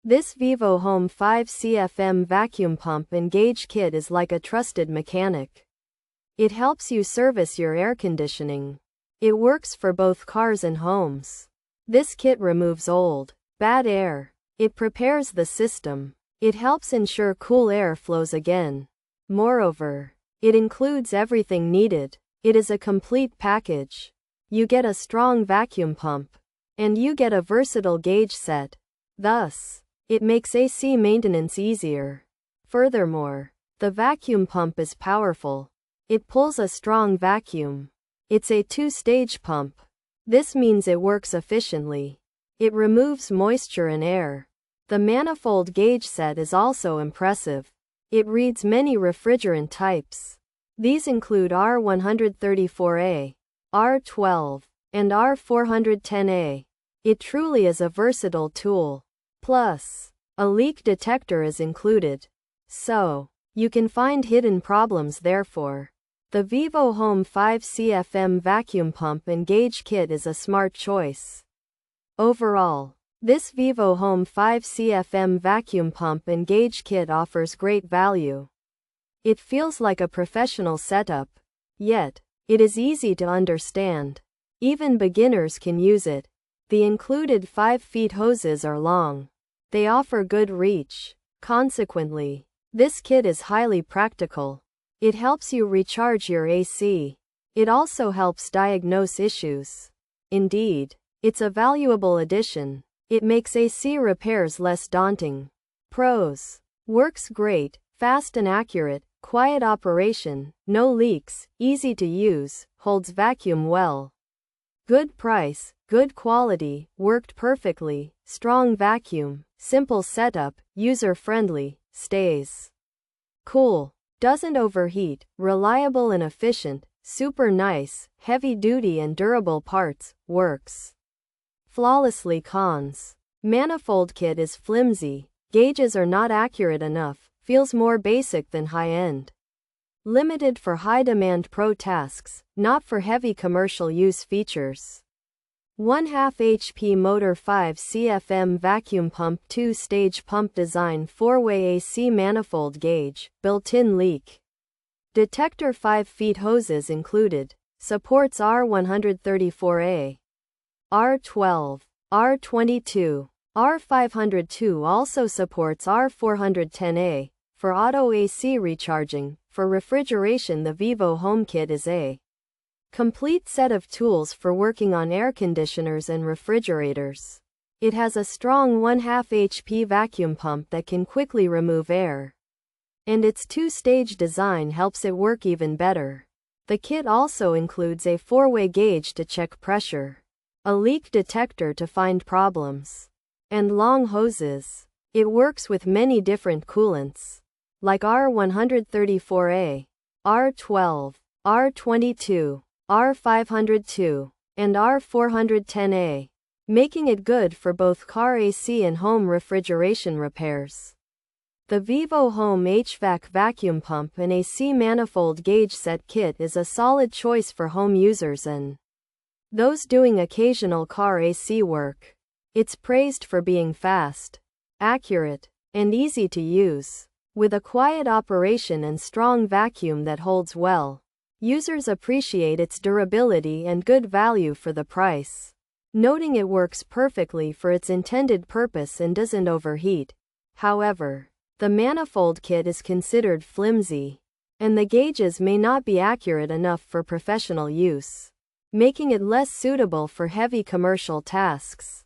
This VIVOHOME 5CFM vacuum pump and gauge kit is like a trusted mechanic. It helps you service your air conditioning. It works for both cars and homes. This kit removes old, bad air. It prepares the system. It helps ensure cool air flows again. Moreover, it includes everything needed. It is a complete package. You get a strong vacuum pump. And you get a versatile gauge set. Thus, it makes AC maintenance easier. Furthermore, the vacuum pump is powerful. It pulls a strong vacuum. It's a two-stage pump. This means it works efficiently. It removes moisture and air. The manifold gauge set is also impressive. It reads many refrigerant types. These include R134A, R12, and R410A. It truly is a versatile tool. Plus, a leak detector is included. So, you can find hidden problems therefore. The VIVOHOME 5CFM vacuum pump and gauge kit is a smart choice. Overall, this VIVOHOME 5CFM vacuum pump and gauge kit offers great value. It feels like a professional setup. Yet, it is easy to understand. Even beginners can use it. The included 5 feet hoses are long. They offer good reach. Consequently, this kit is highly practical. It helps you recharge your AC. It also helps diagnose issues. Indeed, it's a valuable addition. It makes AC repairs less daunting. Pros: works great, fast and accurate, quiet operation, no leaks, easy to use, holds vacuum well. Good price, good quality, worked perfectly, strong vacuum, simple setup, user-friendly, stays cool, doesn't overheat, reliable and efficient, super nice, heavy-duty and durable parts, works flawlessly. Cons: manifold kit is flimsy, gauges are not accurate enough, feels more basic than high-end. Limited for high-demand pro tasks, not for heavy commercial use. Features: 1/2 HP motor, 5 CFM vacuum pump, 2-stage pump design, 4-way AC manifold gauge, built-in leak detector, 5 feet hoses included, supports R134A, R12, R22, R502, also supports R410A, for auto AC recharging. For refrigeration, the VIVOHOME kit is a complete set of tools for working on air conditioners and refrigerators. It has a strong 1/2 HP vacuum pump that can quickly remove air. And its 2-stage design helps it work even better. The kit also includes a 4-way gauge to check pressure, a leak detector to find problems, and long hoses. It works with many different coolants, like R134A, R12, R22, R502, and R410A, making it good for both car AC and home refrigeration repairs. The VIVOHOME HVAC vacuum pump and AC manifold gauge set kit is a solid choice for home users and those doing occasional car AC work. It's praised for being fast, accurate, and easy to use. With a quiet operation and strong vacuum that holds well, users appreciate its durability and good value for the price, noting it works perfectly for its intended purpose and doesn't overheat. However, the manifold kit is considered flimsy, and the gauges may not be accurate enough for professional use, making it less suitable for heavy commercial tasks.